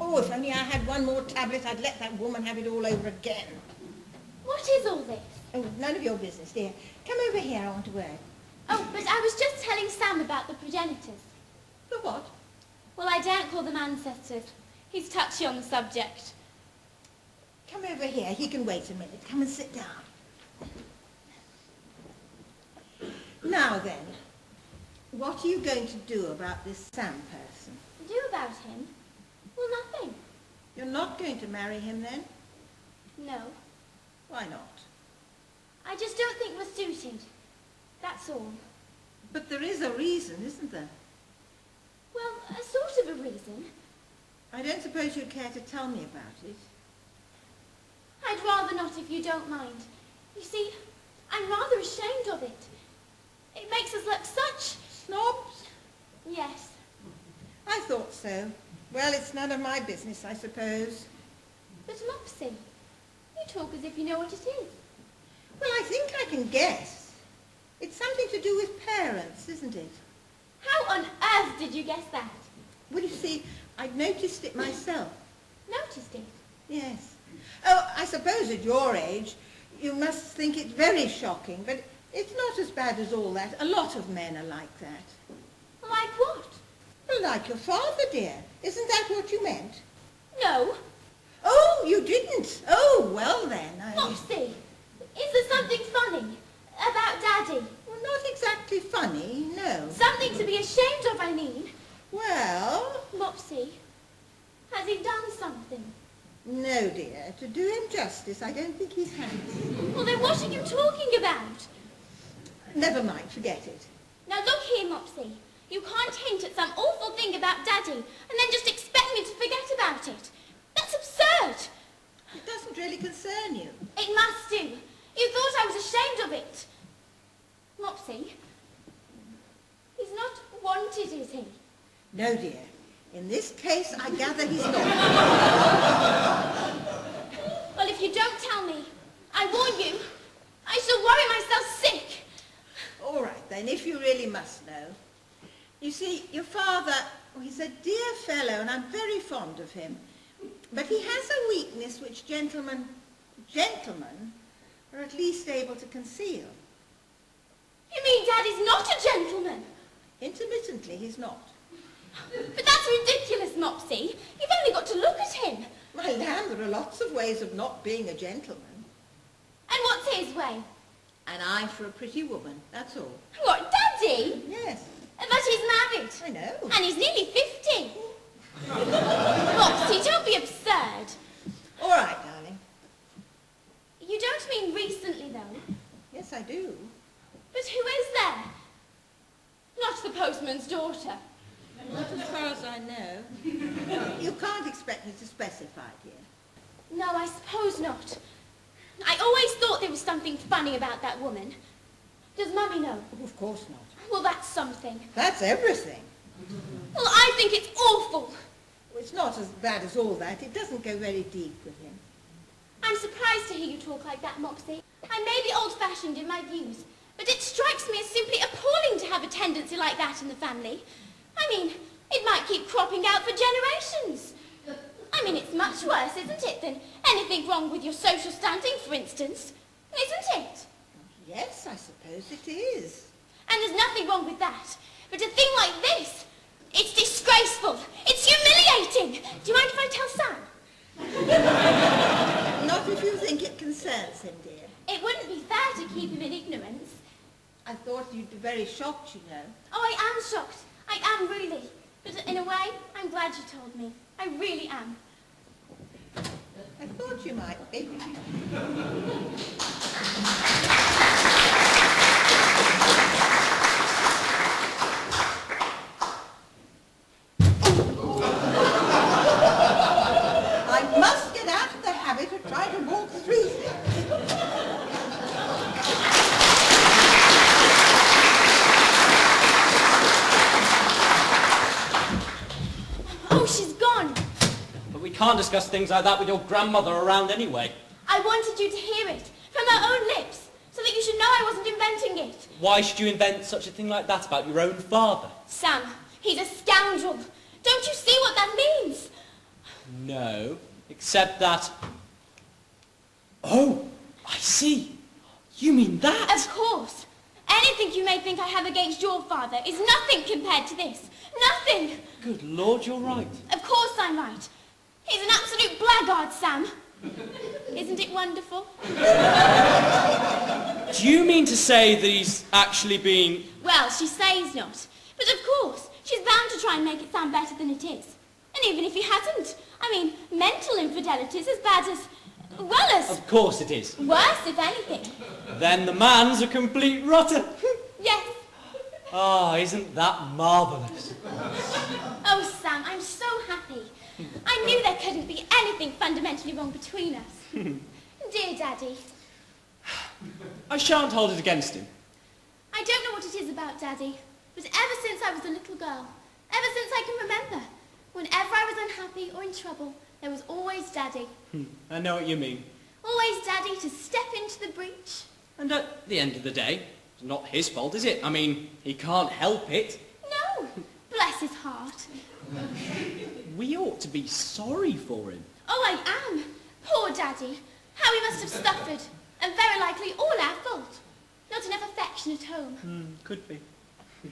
Oh, if only I had one more tablet, I'd let that woman have it all over again. What is all this? Oh, none of your business, dear. Come over here, I want a word. Oh, but I was just telling Sam about the progenitors. The what? Well, I daren't call them ancestors. He's touchy on the subject. Come over here. He can wait a minute. Come and sit down. Now then, what are you going to do about this Sam person? Do about him? Well, nothing. You're not going to marry him then? No. Why not? I just don't think we're suited. That's all. But there is a reason, isn't there? Well, a sort of a reason. I don't suppose you'd care to tell me about it. I'd rather not if you don't mind. You see, I'm rather ashamed of it. It makes us look such... Snobs? Yes. I thought so. Well, it's none of my business, I suppose. But Mopsy, you talk as if you know what it is. Well, I think I can guess. It's something to do with parents, isn't it? How on earth did you guess that? Well, you see, I'd noticed it myself. Noticed it? Yes. Oh, I suppose at your age, you must think it very shocking, but it's not as bad as all that. A lot of men are like that. Like what? Well, like your father, dear. Isn't that what you meant? No. Oh, you didn't? Oh, well then. Mopsy, is there something funny about Daddy? Well, not exactly funny, no. Something to be ashamed of, I mean. Well... Mopsy, has he done something? No, dear. To do him justice, I don't think he has. Well, then what are you talking about? Never mind, forget it. Now look here, Mopsy. You can't hint at some awful thing about Daddy and then just expect me to forget about it. That's absurd. It doesn't really concern you. It must do. You thought I was ashamed of it. Mopsy, he's not wanted, is he? No, dear. In this case, I gather he's not. Well, if you don't tell me, I warn you, I shall worry myself sick. All right, then, if you really must know. You see, your father, he's a dear fellow, and I'm very fond of him. But he has a weakness which gentlemen are at least able to conceal. You mean Daddy's not a gentleman? Intermittently, he's not. But that's ridiculous, Mopsy. You've only got to look at him. My lamb, there are lots of ways of not being a gentleman. And what's his way? An eye for a pretty woman, that's all. What, Daddy? Yes. But he's married. I know. And he's nearly 50. Mopsy, don't be absurd. All right, darling. You don't mean recently, though? Yes, I do. But who is there? Not the postman's daughter. Not as far as I know. You can't expect me to specify, dear. No, I suppose not. I always thought there was something funny about that woman. Does Mummy know? Oh, of course not. Well, that's something. That's everything. Well, I think it's awful. Well, it's not as bad as all that. It doesn't go very deep with him. I'm surprised to hear you talk like that, Mopsy. I may be old-fashioned in my views, but it strikes me as simply appalling to have a tendency like that in the family. I mean, it might keep cropping out for generations. I mean, it's much worse, isn't it, than anything wrong with your social standing, for instance? Isn't it? Yes, I suppose it is. And there's nothing wrong with that. But a thing like this, it's disgraceful. It's humiliating. Do you mind if I tell Sam? Not if you think it concerns him, dear. It wouldn't be fair to keep him in ignorance. I thought you'd be very shocked, you know. Oh, I am shocked. I am really. But in a way, I'm glad you told me. I really am. I thought you might be. I must get out of the habit of trying to walk through things. Oh, she's gone. But we can't discuss things like that with your grandmother around anyway. I wanted you to hear it from her own lips, so that you should know I wasn't inventing it. Why should you invent such a thing like that about your own father? Sam, he's a scoundrel. Don't you see what that means? No, except that... Oh, I see. You mean that? Of course. Anything you may think I have against your father is nothing compared to this. Nothing. Good Lord, you're right. Of course I'm right. He's an absolute blackguard, Sam. Isn't it wonderful? Do you mean to say that he's actually been... Well, she says not. But of course, she's bound to try and make it sound better than it is. And even if he hasn't, I mean, mental infidelity's as bad as... well as... Of course it is. worse, if anything. Then the man's a complete rotter. Yes. Ah, isn't that marvellous? Oh, Sam, I'm so happy. I knew there couldn't be anything fundamentally wrong between us. Dear Daddy. I shan't hold it against him. I don't know what it is about Daddy, but ever since I was a little girl, ever since I can remember, whenever I was unhappy or in trouble, there was always Daddy. I know what you mean. Always Daddy to step into the breach. And at the end of the day, it's not his fault, is it? I mean, he can't help it. No, bless his heart. We ought to be sorry for him. Oh, I am. Poor Daddy. How he must have suffered. And very likely all our fault. Not enough affection at home. Could be.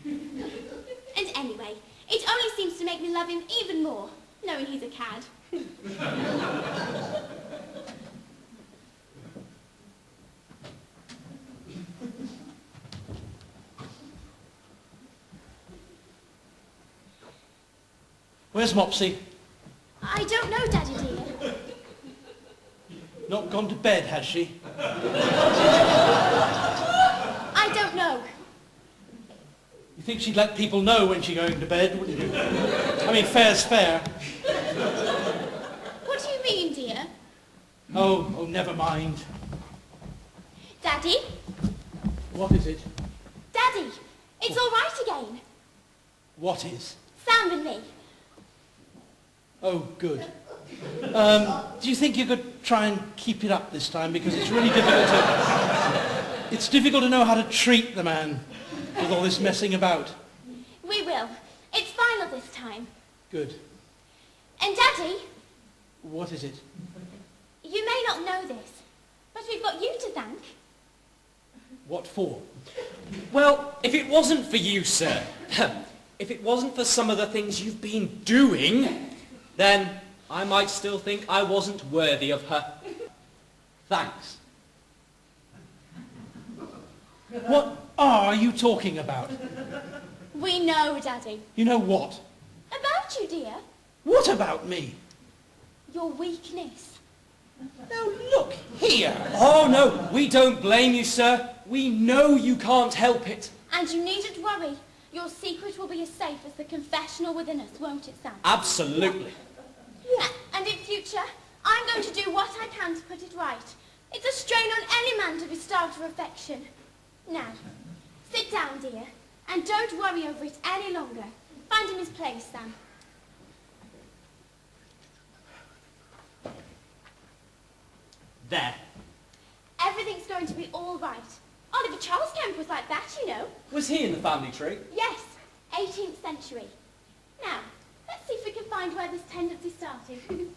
And anyway, it only seems to make me love him even more, knowing he's a cad. Where's Mopsy? I don't know, Daddy dear. Not gone to bed, has she? I don't know. You think she'd let people know when she's going to bed, wouldn't you? I mean, fair's fair. What do you mean, dear? Oh, never mind. Daddy? What is it? Daddy, it's all right again. What is? Sam and me. Oh, good. Do you think you could try and keep it up this time? Because it's really difficult to... It's difficult to know how to treat the man with all this messing about. We will. It's final this time. Good. And Daddy, What is it? you may not know this, but we've got you to thank. What for? Well, if it wasn't for you, sir, if it wasn't for some of the things you've been doing, then I might still think I wasn't worthy of her. Thanks. What are you talking about? We know, Daddy. You know what? About you, dear. What about me? Your weakness. Now look here. Oh, no, we don't blame you, sir. We know you can't help it. And you needn't worry. Your secret will be as safe as the confessional within us, won't it, Sam? Absolutely. And in future, I'm going to do what I can to put it right. It's a strain on any man to be starved for affection. Now, sit down, dear, and don't worry over it any longer. Find him his place, Sam. There. Everything's going to be all right. Oliver Charles Kemp was like that, you know. Was he in the family tree? Yes, 18th century. Now, let's see if we can find where this tendency started.